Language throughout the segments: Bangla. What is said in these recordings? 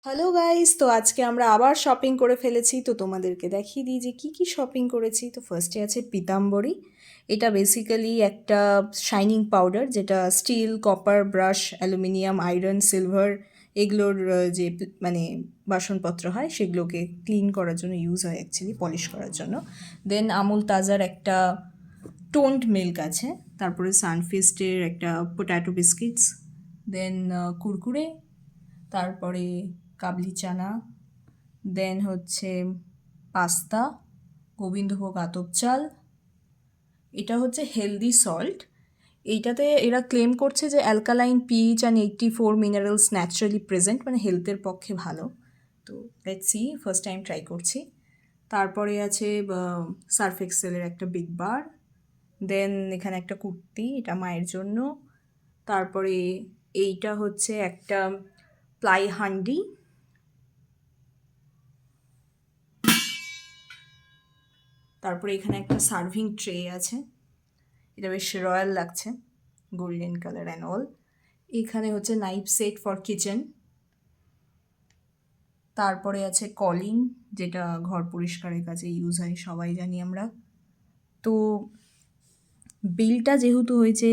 হ্যালো গাইস, তো আজকে আমরা আবার শপিং করে ফেলেছি। তো তোমাদেরকে দেখিয়ে দিই যে কি শপিং করেছি। তো ফার্স্টে আছে পিতাম্বরী। এটা বেসিক্যালি একটা শাইনিং পাউডার, যেটা steel, copper, brass, aluminium, iron, silver এগুলোর যে মানে বাসনপত্র হয় সেগুলোকে ক্লিন করার জন্য ইউজ হয়, অ্যাকচুয়ালি পলিশ করার জন্য। দেন আমুল তাজার একটা টোন্ড মিল্ক আছে। তারপরে সানফিস্টের একটা পোট্যাটো বিস্কিটস। দেন কুরকুরে। তারপরে কাবলি চানা। দেন হচ্ছে পাস্তা, গোবিন্দভোগ আতপ চাল। এটা হচ্ছে হেলদি সল্ট। এইটাতে এরা ক্লেম করছে যে alkaline pH and 84 minerals naturally present, মানে হেলথের পক্ষে ভালো। তো let's see, first time try করছি। তারপরে আছে সার্ফ এক্সেলের একটা বিগ বার। দেন এখানে একটা কুর্তি, এটা মায়ের জন্য। তারপরে এইটা হচ্ছে একটা প্লাই হান্ডি। তারপরে এখানে একটা সার্ভিং ট্রে আছে, এটা বেশ রয়্যাল লাগছে, গোল্ডেন কালার অ্যান্ড অল। এখানে হচ্ছে নাইফ সেট ফর কিচেন। তারপরে আছে কলিন, যেটা ঘর পরিষ্কারের কাজে ইউজ হয়, সবাই জানি আমরা। তো বিলটা যেহেতু হয়েছে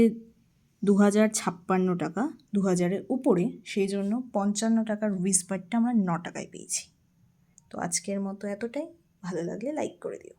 2056 টাকা, 2000-এর উপরে, সেই জন্য 55 টাকার হুইসপারটা আমরা 9 টাকায় পেয়েছি। তো আজকের মতো এতটাই। ভালো লাগলে লাইক করে দিও।